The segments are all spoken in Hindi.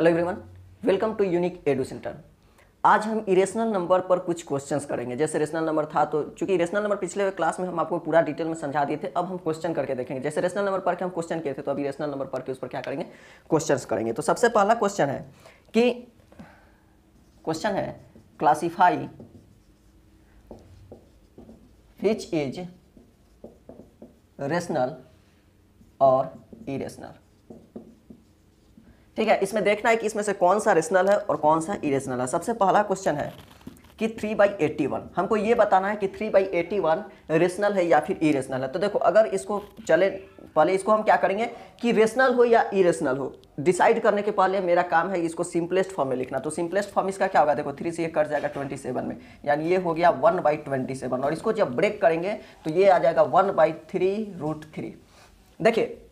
Hello everyone, welcome to Unique Edu centre. आज हम इरेशनल नंबर पर कुछ क्वेश्चंस करेंगे। जैसे रेशनल नंबर था तो चूंकि इरेशनल नंबर पिछले क्लास में हम आपको पूरा डिटेल में समझा दिए थे, अब हम क्वेश्चन करके देखेंगे। जैसे रेशनल नंबर पर के हम क्वेश्चन किए थे, तो अब इरेशनल नंबर पर के उस पर क्या करेंगे, क्वेश्चंस करेंगे। तो सबसे पहला क्वेश्चन है कि क्वेश्चन है क्लासीफाई व्हिच इज रेशनल और इरेशनल। ठीक है, इसमें देखना है कि इसमें से कौन सा रेशनल है और कौन सा इरेशनल है। सबसे पहला क्वेश्चन है कि 3/81, हमको ये बताना है कि 3/81 रेशनल है या फिर इरेशनल है। तो देखो, अगर इसको चले पहले इसको हम क्या करेंगे कि रेशनल हो या इरेशनल हो डिसाइड करने के पहले मेरा काम है इसको सिंपलेस्ट फॉर्म में लिखना। तो सिंपलेस्ट फॉर्म इसका क्या होगा, देखो 3 से ये कट जाएगा 27 में, यानी ये हो गया 1/27। और इसको जब ब्रेक करेंगे तो ये आ जाएगा 1/3√3। देखिए,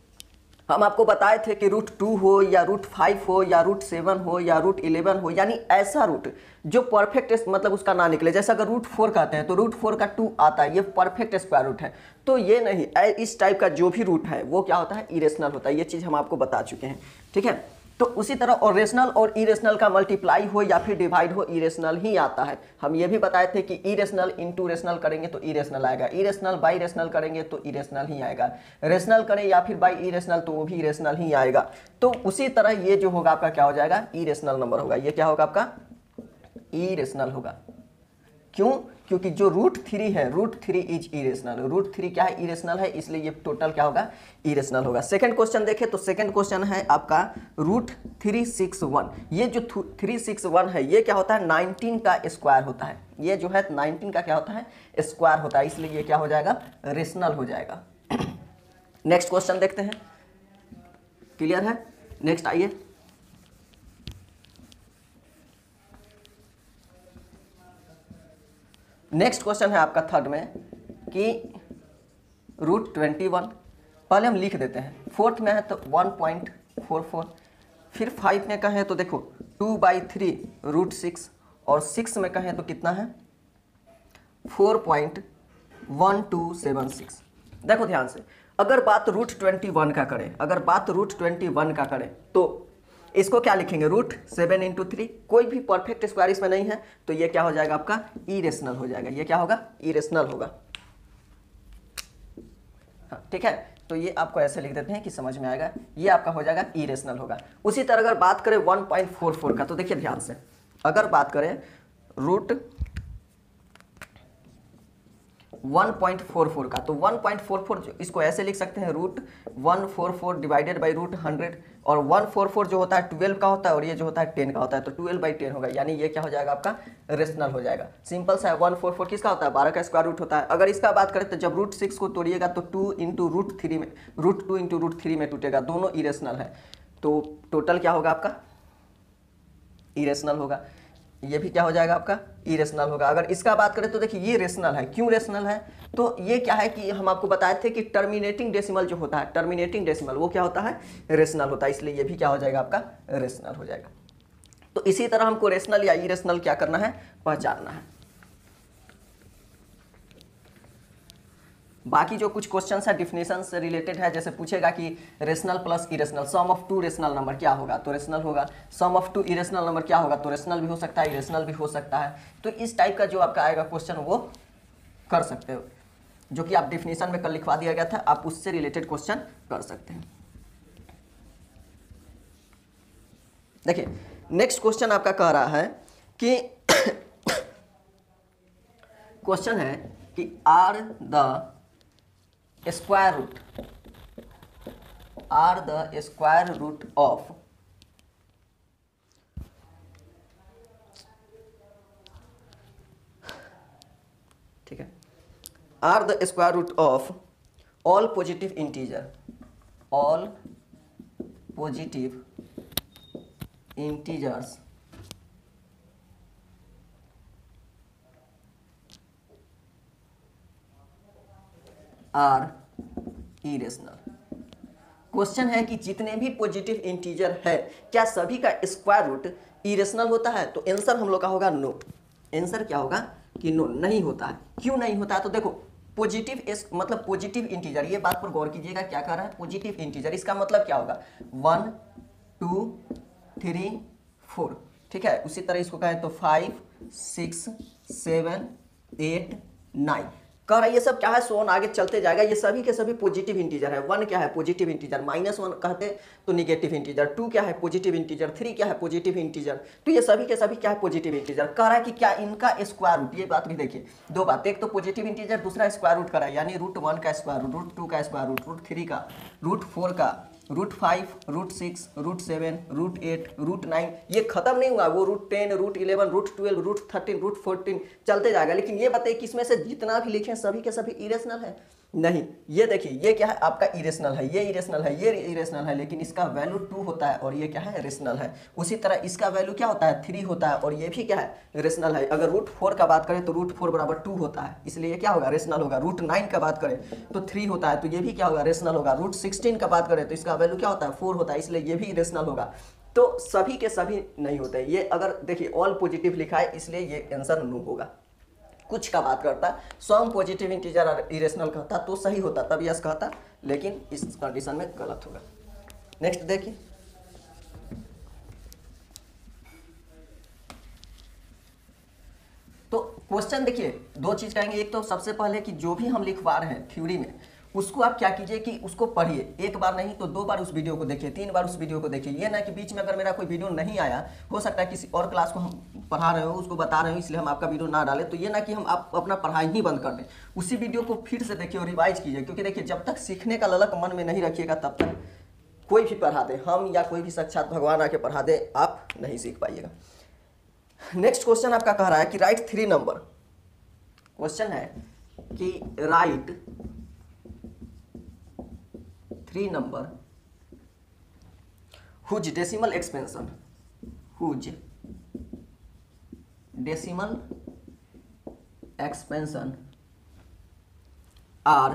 हम आपको बताए थे कि √2 हो या √5 हो या √7 हो या √11 हो, यानी ऐसा रूट जो परफेक्ट मतलब उसका ना निकले। जैसे अगर √4 कहते हैं तो √4 का 2 आता है, ये परफेक्ट स्क्वायर रूट है। तो ये नहीं, इस टाइप का जो भी रूट है वो क्या होता है, इरेशनल होता है। ये चीज़ हम आपको बता चुके हैं। ठीक है, तो उसी तरह और रेशनल और इरेशनल का मल्टीप्लाई हो या फिर डिवाइड हो, इरेशनल ही आता है। हम ये भी बताए थे कि इरेशनल इंटू रेशनल करेंगे तो इरेशनल आएगा, इरेशनल बाई रेशनल करेंगे तो इरेशनल ही आएगा, रेशनल करें या फिर बाई इरेशनल तो वो भी इरेशनल ही आएगा। तो उसी तरह ये जो होगा आपका क्या हो जाएगा, इरेशनल नंबर होगा। ये क्या होगा आपका, इरेशनल होगा। क्यों? क्योंकि जो √3 है, √3 इज इरेशनल। √3 क्या है, इरेशनल है, इसलिए ये टोटल क्या होगा, इरेशनल होगा। सेकंड क्वेश्चन देखें तो सेकंड क्वेश्चन है आपका √361। ये जो 361 है ये क्या होता है, 19 का स्क्वायर होता है। ये जो है 19 का क्या होता है, स्क्वायर होता है, इसलिए ये क्या हो जाएगा, रेशनल हो जाएगा। नेक्स्ट क्वेश्चन देखते हैं, क्लियर है। नेक्स्ट आइए, नेक्स्ट क्वेश्चन है आपका थर्ड में कि √21, पहले हम लिख देते हैं। फोर्थ में है तो 1.44, फिर 5 में कहें तो देखो 2/3√6, और 6 में कहें तो कितना है 4.1276। देखो ध्यान से, अगर बात √21 का करें, अगर बात √21 का करें तो इसको क्या लिखेंगे, √7 × 3। कोई भी परफेक्ट स्क्वायर इसमें नहीं है, तो ये क्या हो जाएगा आपका, इरेशनल हो जाएगा। ये क्या होगा, इरेशनल होगा। हाँ, ठीक है, तो ये आपको ऐसे लिख देते हैं कि समझ में आएगा। ये आपका हो जाएगा इरेशनल होगा। उसी तरह अगर बात करें 1.44 का, तो देखिए ध्यान से, अगर बात करें √1.44 का, तो 1.44 इसको ऐसे लिख सकते हैं, √144 डिवाइडेड बाई √100। और 144 जो होता है 12 का होता है, और ये जो होता है 10 का होता है, तो 12/10 होगा, यानी ये क्या हो जाएगा आपका, रेशनल हो जाएगा। सिंपल सा है। 144 किसका होता है, 12 का स्क्वायर रूट होता है। अगर इसका बात करें तो जब √6 को तोड़िएगा तो 2 × √3 में, √2 × √3 में टूटेगा, दोनों इरेशनल है। तो टोटल क्या होगा आपका, इरेशनल होगा। ये भी क्या हो जाएगा आपका, इरेशनल होगा। अगर इसका बात करें तो देखिए ये रेशनल है। क्यों रेशनल है, तो ये क्या है कि हम आपको बताए थे कि टर्मिनेटिंग डेसिमल जो होता है, टर्मिनेटिंग डेसिमल वो क्या होता है, रेशनल होता है, इसलिए ये भी क्या हो जाएगा आपका, रेशनल हो जाएगा। तो इसी तरह हमको रेशनल या इरेशनल क्या करना है, पहचानना है। बाकी जो कुछ क्वेश्चन है डिफिनेशन से रिलेटेड है, जैसे पूछेगा कि rational plus irrational, sum of 2 rational number क्या होगा, तो रेशनल होगा। सम ऑफ 2 इरेशनल नंबर क्या होगा, तो रेशनल भी हो सकता है, इरेशनल भी हो सकता है। तो इस टाइप का जो आपका आएगा क्वेश्चन वो कर सकते हो, जो कि आप डिफिनेशन में कल लिखवा दिया गया था, आप उससे रिलेटेड क्वेश्चन कर सकते हैं। देखिए नेक्स्ट क्वेश्चन आपका कह रहा है कि क्वेश्चन है कि are the square root of ठीक है, are the square root of all positive integer, all positive integers are irrational. Question है कि जितने भी पॉजिटिव इंटीजर है क्या सभी का स्क्वायर रूट इरेशनल होता है, तो आंसर हम लोग का होगा नो। आंसर क्या होगा कि नो, नहीं होता है। क्यों नहीं होता है, तो देखो पॉजिटिव मतलब पॉजिटिव इंटीजर, ये बात पर गौर कीजिएगा, क्या कह रहा है, पॉजिटिव इंटीजर, इसका मतलब क्या होगा 1 2 3 4, ठीक है। उसी तरह इसको कहें तो 5 6 7 8 9 कह रहा है। ये सब क्या है, सोन आगे चलते जाएगा। ये सभी के सभी पॉजिटिव इंटीजर है। 1 क्या है, पॉजिटिव इंटीजर। -1 कहते तो निगेटिव इंटीजर। 2 क्या है, पॉजिटिव इंटीजर। 3 क्या है, पॉजिटिव इंटीजर। तो ये सभी के सभी क्या है, पॉजिटिव इंटीजर। कह रहा है कि क्या इनका स्क्वायर रूट, ये बात भी देखिए, दो बात, एक तो पॉजिटिव इंटीजर, दूसरा स्क्वायर रूट करा है, यानी √1 का स्क्वायर रूट, √2 का स्क्वायर रूट, √3 का, √4 का, √5, √6, √7, √8, √9, ये खत्म नहीं हुआ। वो √10, √11, √12, √13, √14 चलते जाएगा। लेकिन ये बताइए कि इसमें से जितना भी लिखे सभी के सभी इरेशनल है? नहीं। ये देखिए, ये क्या है आपका इरेशनल है, ये इरेशनल है, ये इरेशनल है, लेकिन इसका वैल्यू 2 होता है और ये क्या है, रेशनल है। उसी तरह इसका वैल्यू क्या होता है, 3 होता है और ये भी क्या है, रेशनल है। अगर √4 का बात करें तो √4 बराबर 2 होता है, इसलिए ये क्या होगा, रेशनल होगा। √9 का बात करें तो 3 होता है, तो ये भी क्या होगा, रेशनल होगा। √16 का बात करें तो इसका वैल्यू क्या होता है, 4 होता है, इसलिए ये भी रेशनल होगा। तो सभी के सभी नहीं होते। ये अगर देखिए ऑल पॉजिटिव लिखा है, इसलिए ये आंसर नो होगा। कुछ का बात करता, सम पॉजिटिव इंटीजर और इरेशनल कहता तो सही होता, तब यस कहता, लेकिन इस कंडीशन में गलत होगा। नेक्स्ट देखिए, तो क्वेश्चन देखिए, दो चीज कहेंगे। एक तो सबसे पहले कि जो भी हम लिखवा रहे हैं थ्योरी में, उसको आप क्या कीजिए कि उसको पढ़िए, एक बार नहीं तो 2 बार उस वीडियो को देखिए, 3 बार उस वीडियो को देखिए। ये ना कि बीच में अगर मेरा कोई वीडियो नहीं आया, हो सकता है किसी और क्लास को हम पढ़ा रहे हो, उसको बता रहे हो, इसलिए हम आपका वीडियो ना डालें, तो ये ना कि हम आप अपना पढ़ाई ही बंद कर दें। उसी वीडियो को फिर से देखिए और रिवाइज कीजिए, क्योंकि देखिए जब तक सीखने का ललक मन में नहीं रखिएगा तब तक कोई भी पढ़ा दे, हम या कोई भी साक्षात भगवान आके पढ़ा दे, आप नहीं सीख पाइएगा। नेक्स्ट क्वेश्चन आपका कह रहा है कि राइट 3 नंबर। क्वेश्चन है कि right 3 number whose decimal expansion are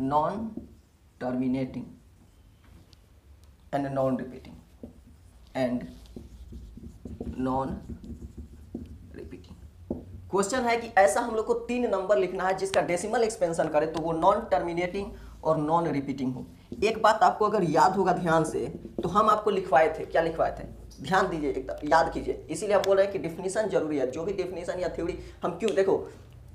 non-terminating and non-repeating question है कि ऐसा हम लोग को 3 नंबर लिखना है जिसका डेसिमल एक्सपेंशन करे तो वो नॉन टर्मिनेटिंग और नॉन रिपीटिंग हो। एक बात आपको अगर याद होगा ध्यान से, तो हम आपको लिखवाए थे, क्या लिखवाए थे, ध्यान दीजिए, एकदम याद कीजिए। इसीलिए हम बोल रहे हैं कि डिफिनीशन जरूरी है। जो भी डिफिनीशन या थ्योरी हम क्यों, देखो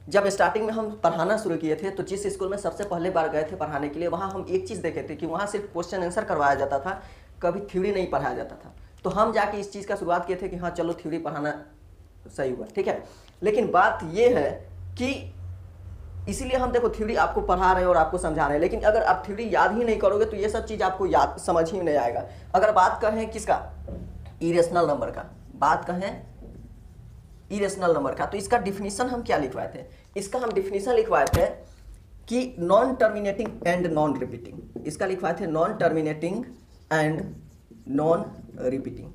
जब स्टार्टिंग में हम पढ़ाना शुरू किए थे तो जिस स्कूल में सबसे पहले बार गए थे पढ़ाने के लिए, वहाँ हम एक चीज़ देखे थे कि वहाँ सिर्फ क्वेश्चन आंसर करवाया जाता था, कभी थ्योरी नहीं पढ़ाया जाता था। तो हम जाके इस चीज़ का शुरुआत किए थे कि हाँ चलो थ्योरी पढ़ाना सही हुआ, ठीक है। लेकिन बात ये है कि इसीलिए हम देखो थ्योरी आपको पढ़ा रहे हैं और आपको समझा रहे हैं, लेकिन अगर आप थ्योरी याद ही नहीं करोगे तो ये सब चीज़ आपको याद समझ ही नहीं आएगा। अगर बात कहें किसका, इरेशनल नंबर का, बात कहें इरेशनल नंबर का, तो इसका डिफिनीशन हम क्या लिखवाए थे, इसका हम डिफिनीशन लिखवाए थे कि non terminating and non repeating. इसका लिखवाए थे non terminating and non repeating.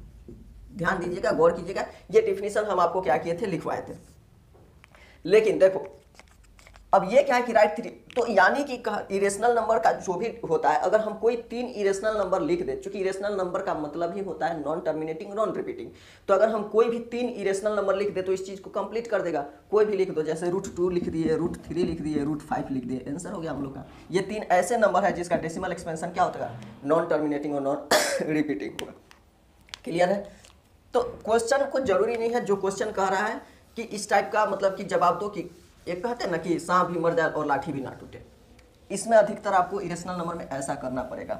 ध्यान दीजिएगा, गौर कीजिएगा, ये डिफिनीशन हम आपको क्या किए थे, लिखवाए थे। लेकिन देखो अब ये क्या है कि राइट 3, तो यानी कि इरेशनल नंबर का जो भी होता है, अगर हम कोई 3 इरेशनल नंबर लिख दे, चूंकि इरेशनल नंबर का मतलब ही होता है नॉन टर्मिनेटिंग नॉन रिपीटिंग, तो अगर हम कोई भी 3 इरेशनल नंबर लिख दे तो इस चीज को कंप्लीट कर देगा। कोई भी लिख दो, जैसे √2 लिख दिए, √3 लिख दिए, √5 लिख दिए, आंसर हो गया हम लोग का। ये 3 ऐसे नंबर है जिसका डेसिमल एक्सपेंशन क्या होता है, नॉन टर्मिनेटिंग और नॉन रिपीटिंग होगा। क्लियर है। तो क्वेश्चन को जरूरी नहीं है जो क्वेश्चन कह रहा है कि इस टाइप का मतलब कि जवाब दो कि एक कहते हैं ना कि सांप भी मर जाए और लाठी भी ना टूटे। इसमें अधिकतर आपको इरेशनल नंबर में ऐसा करना पड़ेगा।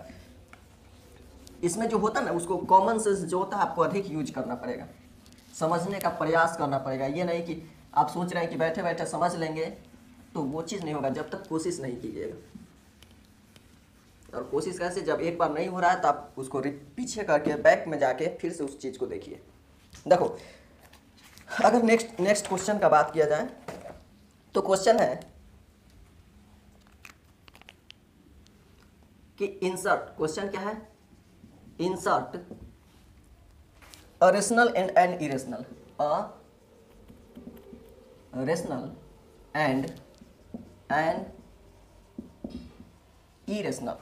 इसमें जो होता है ना उसको कॉमन सेंस जो होता है आपको अधिक यूज करना पड़ेगा, समझने का प्रयास करना पड़ेगा। ये नहीं कि आप सोच रहे हैं कि बैठे बैठे समझ लेंगे, तो वो चीज़ नहीं होगा जब तक कोशिश नहीं कीजिएगा। और कोशिश कैसे, जब एक बार नहीं हो रहा है तो आप उसको पीछे करके बैक में जाके फिर से उस चीज़ को देखिए। देखो अगर नेक्स्ट क्वेश्चन का बात किया जाए तो क्वेश्चन है कि इंसर्ट, क्वेश्चन क्या है, insert a rational and an irrational, a rational and an irrational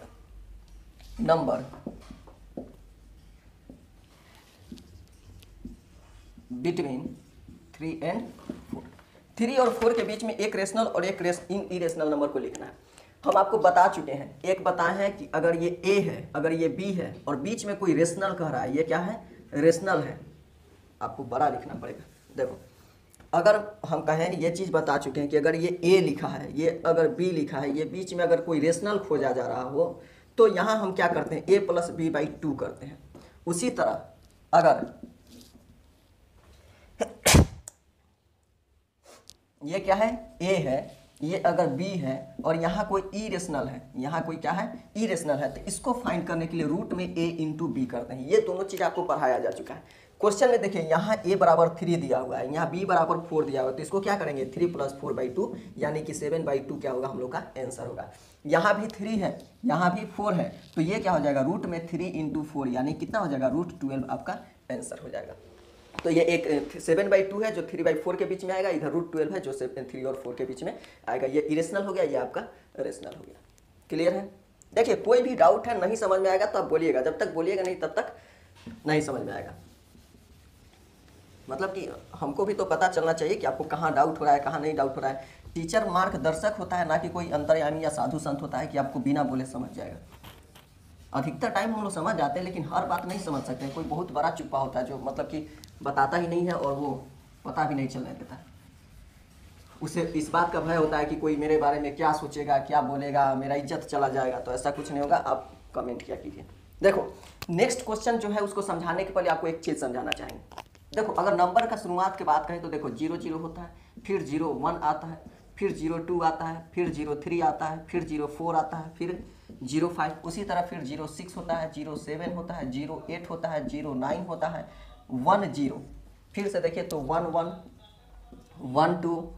number between 3 and 4। 3 और 4 के बीच में एक रेशनल और एक इरेशनल नंबर को लिखना है। हम आपको बता चुके हैं, एक बताए हैं कि अगर ये ए है, अगर ये बी है और बीच में कोई रेशनल कह रहा है, ये क्या है, रेशनल है। आपको बड़ा लिखना पड़ेगा। देखो अगर हम कहें, ये चीज़ बता चुके हैं कि अगर ये ए लिखा है, ये अगर बी लिखा है, ये बीच में अगर कोई रेशनल खोजा जा रहा हो तो यहाँ हम क्या करते हैं, ए प्लस बी बाई 2 करते हैं। उसी तरह अगर ये क्या है, ए है, ये अगर बी है और यहाँ कोई इरेशनल है, यहाँ कोई क्या है, इरेशनल है, तो इसको फाइंड करने के लिए रूट में ए इंटू बी करते हैं। ये दोनों चीज़ आपको पढ़ाया जा चुका है। क्वेश्चन में देखिए यहाँ a बराबर 3 दिया हुआ है, यहाँ b बराबर 4 दिया हुआ है, तो इसको क्या करेंगे 3 + 4/2 यानी कि 7/2 क्या होगा, हम लोग का आंसर होगा। यहाँ भी 3 है, यहाँ भी 4 है, तो ये क्या हो जाएगा, रूट में 3 × 4 यानी कितना हो जाएगा, √12 आपका आंसर हो जाएगा। तो ये एक 7/2 है जो 3/4 के बीच में आएगा, इधर √12 है जो 3 और 4 के बीच में आएगा। ये इरेशनल हो गया, ये आपका रेशनल हो गया। क्लियर है। देखिए कोई भी डाउट है, नहीं समझ में आएगा तो आप बोलिएगा, जब तक बोलिएगा नहीं तब तक नहीं समझ में आएगा। मतलब कि हमको भी तो पता चलना चाहिए कि आपको कहाँ डाउट हो रहा है, कहाँ नहीं डाउट हो रहा है। टीचर मार्गदर्शक होता है, ना कि कोई अंतर्यामी या साधु संत होता है कि आपको बिना बोले समझ जाएगा। अधिकतर टाइम हम लोग समझ जाते हैं, लेकिन हर बात नहीं समझ सकते। कोई बहुत बड़ा चुप्पा होता है जो मतलब कि बताता ही नहीं है और वो पता भी नहीं चलने देता। उसे इस बात का भय होता है कि कोई मेरे बारे में क्या सोचेगा, क्या बोलेगा, मेरा इज्जत चला जाएगा। तो ऐसा कुछ नहीं होगा, आप कमेंट किया कीजिए। देखो नेक्स्ट क्वेश्चन जो है उसको समझाने के पहले आपको एक चीज़ समझाना चाहेंगे। देखो अगर नंबर का शुरुआत की बात करें तो देखो 0 0 होता है, फिर 0 1 आता है, फिर 0 2 आता है, फिर 0 3 आता है, फिर 0 4 आता है, फिर 0 5, उसी तरह फिर 0 6 होता है, 0 7 होता है, 0 8 होता है, 0 9 होता है, 1 0, फिर से देखिए तो 1 1 1 2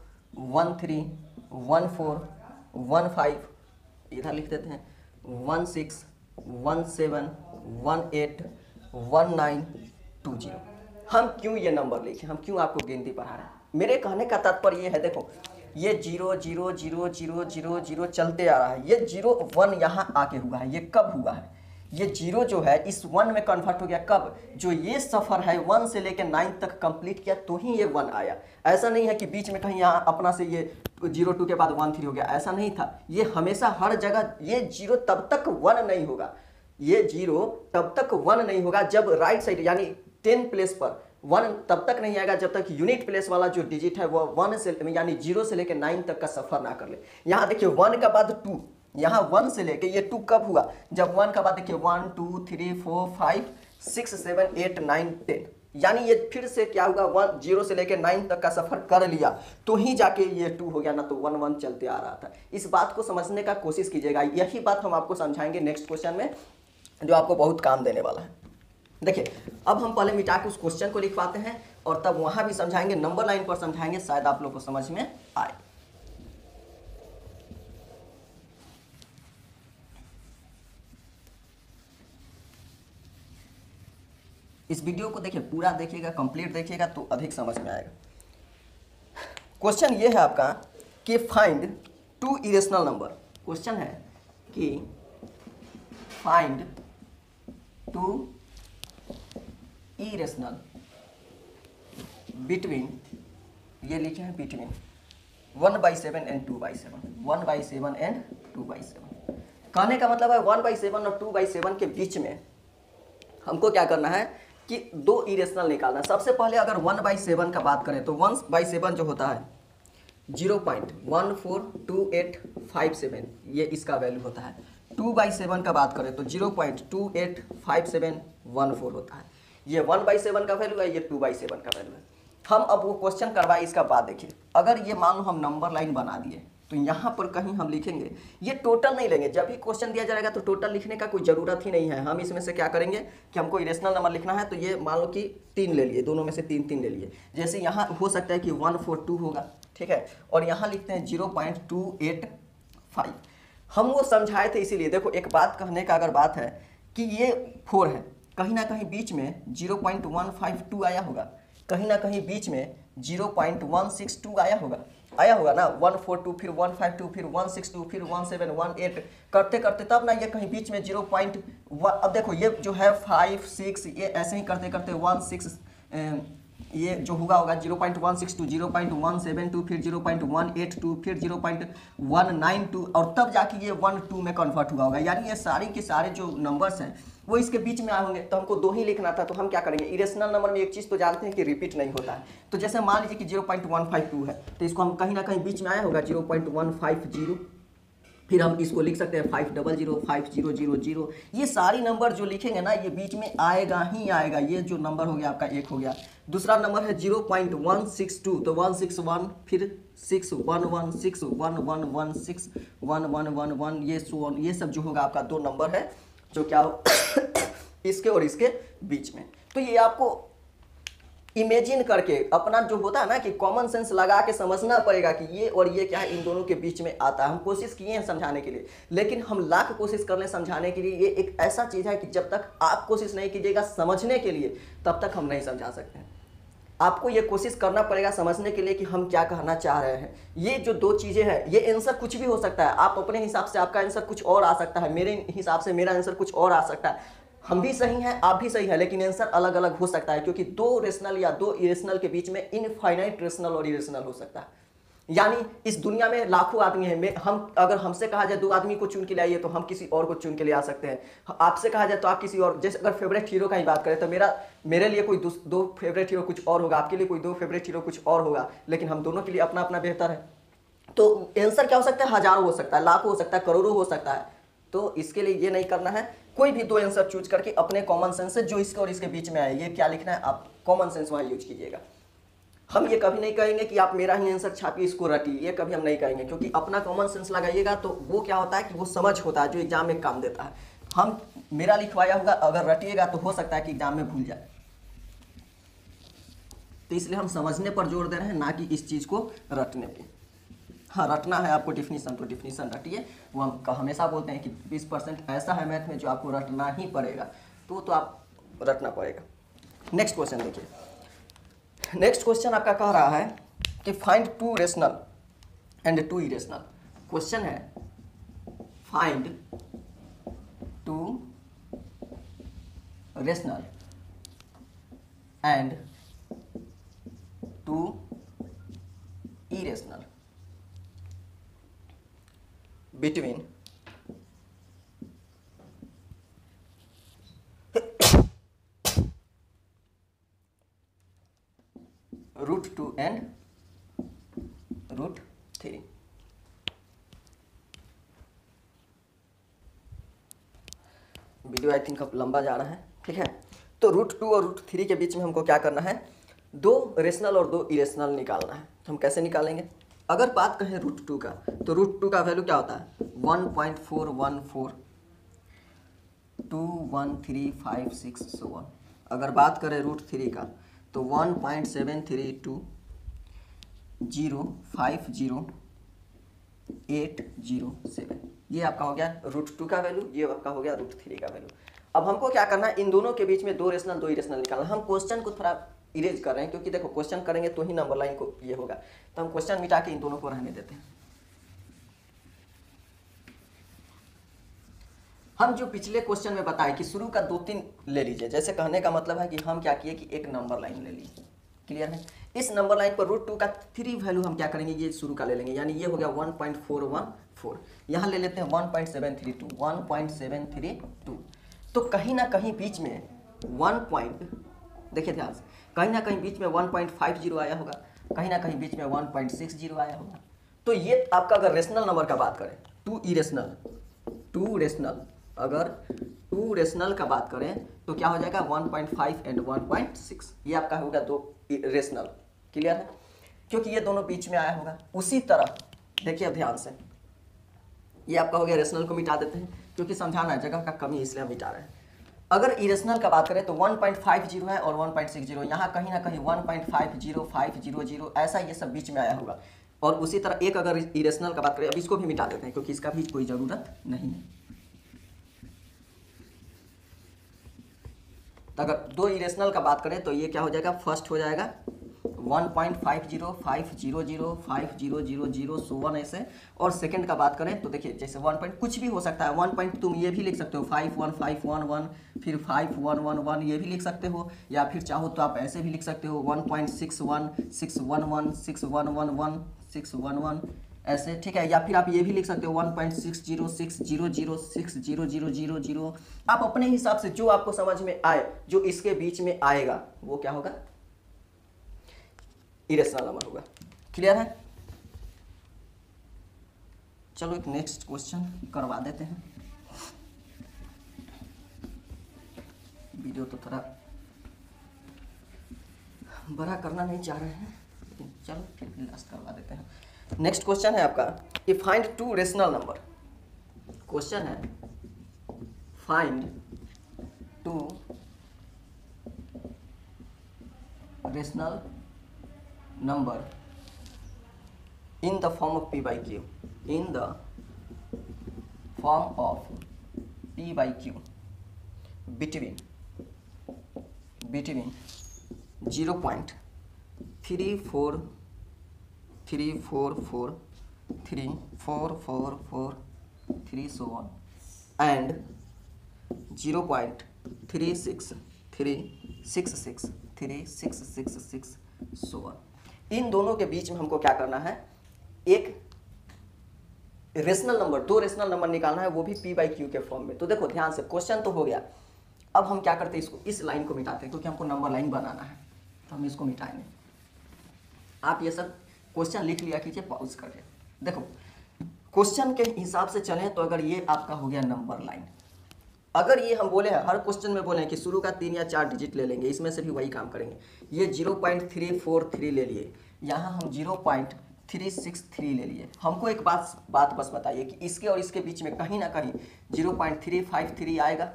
1 3 1 4 1 5, इधर लिख देते हैं 1 6 1 7 1 8 1 9 2 0। हम क्यों ये नंबर लिखे, हम क्यों आपको गिनती पढ़ा रहे हैं। मेरे कहने का तात्पर्य ये है, देखो ये 0 0 0 0 0 0 चलते आ रहा है, ये 0 1 यहाँ आके हुआ है। ये कब हुआ है, ये 0 जो है इस 1 में कन्वर्ट हो गया कब, जो ये सफ़र है 1 से लेकर 9 तक कंप्लीट किया तो ही ये 1 आया। ऐसा नहीं है कि बीच में कहीं यहाँ अपना से ये 0 2 के बाद 1 3 हो गया, ऐसा नहीं था। ये हमेशा हर जगह ये 0 तब तक 1 नहीं होगा, ये 0 तब तक 1 नहीं होगा जब राइट साइड यानी 10 प्लेस पर 1 तब तक नहीं आएगा जब तक यूनिट प्लेस वाला जो डिजिट है वो 1 से यानी 0 से लेकर 9 तक का सफर ना कर ले। यहाँ देखिए 1 का बाद 2, यहाँ 1 से लेके ये 2 कब हुआ, जब 1 का बाद देखिए 1 2 3 4 5 6 7 8 9 10, यानी ये फिर से क्या हुआ 1 0 से लेकर 9 तक का सफर कर लिया तो ही जाके ये 2 हो गया, ना तो 1 1 चलते आ रहा था। इस बात को समझने का कोशिश कीजिएगा, यही बात हम आपको समझाएंगे नेक्स्ट क्वेश्चन में जो आपको बहुत काम देने वाला है। देखिए अब हम पहले मिटा के उस क्वेश्चन को लिखवाते हैं और तब वहां भी समझाएंगे, नंबर लाइन पर समझाएंगे, शायद आप लोग को समझ में आए। इस वीडियो को देखिए, पूरा देखिएगा, कंप्लीट देखिएगा तो अधिक समझ में आएगा। क्वेश्चन ये है आपका कि फाइंड 2 इरेशनल नंबर। क्वेश्चन है कि फाइंड 2 इरेशनल बिटवीन, ये लिखे हैं बिटवीन 1/7 एंड 2/7, 1/7 एंड 2/7। कहने का मतलब है 1/7 और 2/7 के बीच में हमको क्या करना है कि 2 इरेशनल निकालना है। सबसे पहले अगर 1/7 का बात करें तो 1/7 जो होता है 0.142857, ये इसका वैल्यू होता है। 2/7 का बात करें तो 0.285714 होता है। ये 1/7 का वैल्यू है, ये 2/7 का वैल्यू है। हम अब वो क्वेश्चन करवाए, इसका बाद देखिए, अगर ये मान लो हम नंबर लाइन बना दिए तो यहाँ पर कहीं हम लिखेंगे, ये टोटल नहीं लेंगे। जब भी क्वेश्चन दिया जाएगा तो टोटल लिखने का कोई ज़रूरत ही नहीं है। हम इसमें से क्या करेंगे कि हमको इरेशनल नंबर लिखना है तो ये मान लो कि 3 ले लिए, दोनों में से 3 3 ले लिए। जैसे यहाँ हो सकता है कि 142 होगा, ठीक है, और यहाँ लिखते हैं 0.285। हम वो समझाए थे इसीलिए। देखो एक बात कहने का अगर बात है कि ये 4 है, कहीं ना कहीं बीच में 0.152 आया होगा, कहीं ना कहीं बीच में 0.162 आया होगा ना, 142 फिर 152 फिर 162 फिर 1718 करते करते तब ना ये कहीं बीच में 0.1, अब देखो ये जो है 5 6 ये ऐसे ही करते करते 16 ये जो होगा 0.162, 0.172, फिर 0.182, फिर 0.192 और तब जाके ये 12 में कन्वर्ट हुआ होगा। यानी ये सारे के सारे जो नंबर्स हैं वो इसके बीच में आए होंगे। तो हमको 2 ही लिखना था, तो हम क्या करेंगे, इरेशनल नंबर में एक चीज़ तो जानते हैं कि रिपीट नहीं होता है। तो जैसे मान लीजिए कि 0.152 है, तो इसको हम कहीं ना कहीं बीच में आया होगा 0.150, फिर हम इसको लिख सकते हैं 500, 5000। ये सारी नंबर जो लिखेंगे ना ये बीच में आएगा ही आएगा। ये जो नंबर हो गया आपका एक हो गया। दूसरा नंबर है 0.162, तो 161, फिर 6116111161111 ये सब जो होगा आपका 2 नंबर है जो क्या हो इसके और इसके बीच में। तो ये आपको इमेजिन करके अपना जो होता है ना कि कॉमन सेंस लगा के समझना पड़ेगा कि ये और ये क्या है, इन दोनों के बीच में आता है। हम कोशिश किए हैं समझाने के लिए, लेकिन हम लाख कोशिश कर लें समझाने के लिए, ये एक ऐसा चीज़ है कि जब तक आप कोशिश नहीं कीजिएगा समझने के लिए तब तक हम नहीं समझा सकते हैं। आपको ये कोशिश करना पड़ेगा समझने के लिए कि हम क्या कहना चाह रहे हैं। ये जो 2 चीज़ें हैं, ये आंसर कुछ भी हो सकता है। आप अपने हिसाब से आपका आंसर कुछ और आ सकता है, मेरे हिसाब से मेरा आंसर कुछ और आ सकता है। हम भी सही हैं, आप भी सही है, लेकिन आंसर अलग अलग हो सकता है, क्योंकि 2 रेशनल या 2 इरेशनल के बीच में इनफाइनाइट रेशनल और इरेशनल हो सकता है। यानी इस दुनिया में लाखों आदमी हैं, हम अगर हमसे कहा जाए 2 आदमी को चुन के ले आइए तो हम किसी और को चुन के ले आ सकते हैं। आपसे कहा जाए तो आप किसी और, जैसे अगर फेवरेट हीरो का ही बात करें तो मेरे लिए कोई 2 फेवरेट हीरो कुछ और होगा, आपके लिए कोई 2 फेवरेट हीरो कुछ और होगा, लेकिन हम दोनों के लिए अपना अपना बेहतर है। तो आंसर क्या हो सकता है, हजारों हो सकता है, लाखों हो सकता है, करोड़ों हो सकता है। तो इसके लिए ये नहीं करना है, कोई भी 2 आंसर चूज करके अपने कॉमन सेंस से जो इसके और इसके बीच में आए, ये क्या लिखना है आप कॉमन सेंस वहाँ यूज कीजिएगा। हम ये कभी नहीं कहेंगे कि आप मेरा ही आंसर छापिए इसको रटिए, ये कभी हम नहीं कहेंगे, क्योंकि अपना कॉमन सेंस लगाइएगा तो वो क्या होता है कि वो समझ होता है जो एग्जाम में काम देता है। हम मेरा लिखवाया होगा अगर रटिएगा तो हो सकता है कि एग्जाम में भूल जाए। तो इसलिए हम समझने पर जोर दे रहे हैं, ना कि इस चीज़ को रटने पे। हाँ, रटना है आपको डिफिनीशन तो डिफिनीशन रटिए। वो हम हमेशा बोलते हैं कि 20% ऐसा है मैथ में जो आपको रटना ही पड़ेगा, तो आप रटना पड़ेगा। नेक्स्ट क्वेश्चन देखिए। नेक्स्ट क्वेश्चन आपका कह रहा है कि find 2 rational and 2 irrational. Question है find 2 rational and 2 irrational between √2 and √3। Video I think अब लंबा जा रहा है, ठीक है। तो √2 और √3 के बीच में हमको क्या करना है, 2 रेशनल और 2 इरेशनल निकालना है। तो हम कैसे निकालेंगे, अगर बात करें √2 का, तो √2 का वैल्यू क्या होता है 1.414 21356 so on। अगर बात करें √3 का तो 1.7320 50807। ये आपका हो गया √2 का वैल्यू, ये आपका हो गया √3 का वैल्यू। अब हमको क्या करना है, इन दोनों के बीच में 2 रेशनल 2 इरेशनल निकालना। हम क्वेश्चन को थोड़ा इरेज कर रहे हैं, क्योंकि देखो क्वेश्चन करेंगे तो ही नंबर लाइन को ये होगा, तो हम क्वेश्चन मिटा के इन दोनों को रहने देते हैं। हम जो पिछले क्वेश्चन में बताए कि शुरू का 2-3 ले लीजिए, जैसे कहने का मतलब है कि हम क्या किए कि एक नंबर लाइन ले लीजिए, क्लियर है। इस नंबर लाइन पर √2 का 3 वैल्यू हम क्या करेंगे, ये शुरू का ले लेंगे, यानी ये हो गया 1.414। यहाँ ले लेते हैं 1.732। तो कहीं ना कहीं बीच में देखिए ध्यान से, कहीं ना कहीं बीच में 1.50 आया होगा, कहीं ना कहीं बीच में 1.60 आया होगा। तो ये आपका अगर रेशनल नंबर का बात करें, 2 रेशनल, अगर 2 रेशनल का बात करें तो क्या हो जाएगा 1.5 एंड 1.6। ये आपका होगा 2 रेशनल, क्लियर है, क्योंकि ये दोनों बीच में आया होगा। उसी तरह देखिए अब ध्यान से, ये आपका हो गया रेशनल को मिटा देते हैं, क्योंकि समझाना है जगह का कमी, इसलिए हम मिटा रहे हैं। अगर इरेशनल का बात करें तो 1.50 है और 1.60, यहाँ कहीं ना कहीं 1.50500 ऐसा ये सब बीच में आया होगा। और उसी तरह एक अगर इरेशनल का बात करें, अब इसको भी मिटा देते हैं क्योंकि इसका भी कोई ज़रूरत नहीं है। तो अगर 2 इरेशनल का बात करें तो ये क्या हो जाएगा, फर्स्ट हो जाएगा 1.50 500 5000 सो वन ऐसे। और सेकंड का बात करें तो देखिए जैसे 1 पॉइंट कुछ भी हो सकता है, 1 पॉइंट तुम ये भी लिख सकते हो 51511, फिर 5111 ये भी लिख सकते हो, या फिर चाहो तो आप ऐसे भी लिख सकते हो 1.61 611 6111 611 ऐसे, ठीक है। या फिर आप ये भी लिख सकते हो 1.60 600 60000। आप अपने हिसाब से जो आपको समझ में आए, जो इसके बीच में आएगा वो क्या होगा, इरेशनल नंबर होगा। क्लियर है? चलो एक नेक्स्ट क्वेश्चन करवा देते हैं। वीडियो तो थोड़ा बड़ा करना नहीं चाह रहे हैं, लेकिन चलो फिर भी लास्ट करवा देते हैं। नेक्स्ट क्वेश्चन है आपका कि फाइंड 2 रेशनल नंबर। क्वेश्चन है find 2 rational number in the form of p by q, in the form of p by q between 0.344344443 so on and 0.36366 so on। इन दोनों के बीच में हमको क्या करना है, एक रेशनल नंबर, 2 रेशनल नंबर निकालना है, वो भी p बाई क्यू के फॉर्म में। तो देखो ध्यान से, क्वेश्चन तो हो गया। अब हम क्या करते हैं, इसको इस लाइन को मिटाते हैं क्योंकि हमको नंबर लाइन बनाना है, तो हम इसको मिटाएंगे। आप ये सब क्वेश्चन लिख लिया कीजिए पॉज करके। देखो क्वेश्चन के हिसाब से चलें तो अगर ये आपका हो गया नंबर लाइन, अगर ये हम बोले हैं हर क्वेश्चन में बोले हैं कि शुरू का 3 या 4 डिजिट ले लेंगे, इसमें से भी वही काम करेंगे। ये 0.343 ले लिए, यहाँ हम 0.363 ले लिए। हमको एक बात बस बताइए कि इसके और इसके बीच में कहीं ना कहीं 0.353 आएगा।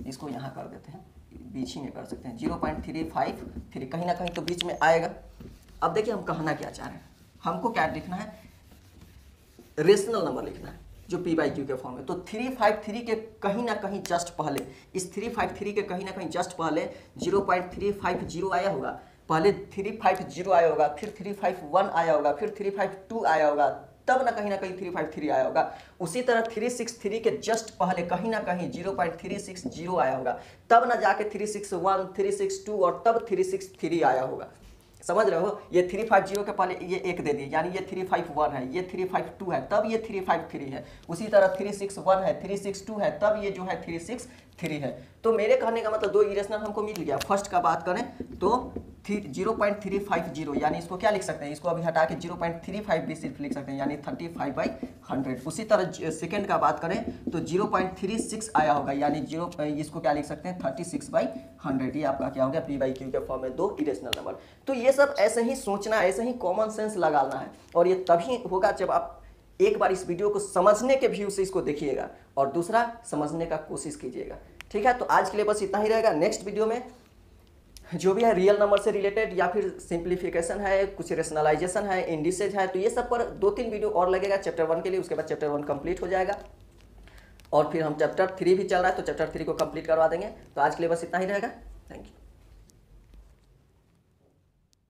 इसको यहाँ कर देते हैं, बीच ही में कर सकते हैं, 0.353 कहीं ना कहीं तो बीच में आएगा। अब देखिए हम कहना क्या चाह रहे हैं, हमको क्या लिखना है, रेशनल नंबर लिखना है जो p बाई क्यू के फॉर्म में। तो 353 के कहीं ना कहीं जस्ट पहले, इस 353 के कहीं ना कहीं जस्ट पहले 0.350 आया होगा, पहले 350 आया होगा, फिर 351 आया होगा, फिर 352 आया होगा, तब ना कहीं 353 आया होगा। उसी तरह 363 के जस्ट पहले कहीं ना कहीं 0.360 आया होगा, तब ना जाके 361 362 और तब 363 आया होगा। समझ रहे हो, ये 350 के पहले ये 1 दे दिए, यानी ये 351 है, ये 352 है, तब ये 353 है। उसी तरह 361 है, 362 है, तब ये जो है 363 है। तो मेरे कहने का मतलब 2 इरेशनल हमको मिल गया। फर्स्ट का बात करें तो 0.350, यानी इसको क्या लिख सकते हैं, इसको अभी हटा के 0.35 भी सिर्फ लिख सकते हैं, यानी 35/100। उसी तरह सेकंड का बात करें तो 0.36 आया होगा, यानी इसको क्या लिख सकते हैं, 36/100। ये आपका क्या हो गया, p बाई क्यू के फॉर्म में 2 इरेशनल नंबर। तो ये सब ऐसे ही सोचना, ऐसे ही कॉमन सेंस लगाना है, और ये तभी होगा जब आप एक बार इस वीडियो को समझने के व्यू से इसको देखिएगा और दूसरा समझने का कोशिश कीजिएगा। ठीक है, तो आज के लिए बस इतना ही रहेगा। नेक्स्ट वीडियो में जो भी है रियल नंबर से रिलेटेड या फिर सिंप्लीफिकेशन है, कुछ रेशनलाइजेशन है, इंडिसेज है, तो ये सब पर 2-3 वीडियो और लगेगा चैप्टर 1 के लिए। उसके बाद चैप्टर 1 कंप्लीट हो जाएगा और फिर हम चैप्टर 3 भी चल रहा है तो चैप्टर 3 को कंप्लीट करवा देंगे। तो आज के लिए बस इतना ही रहेगा। Thank you.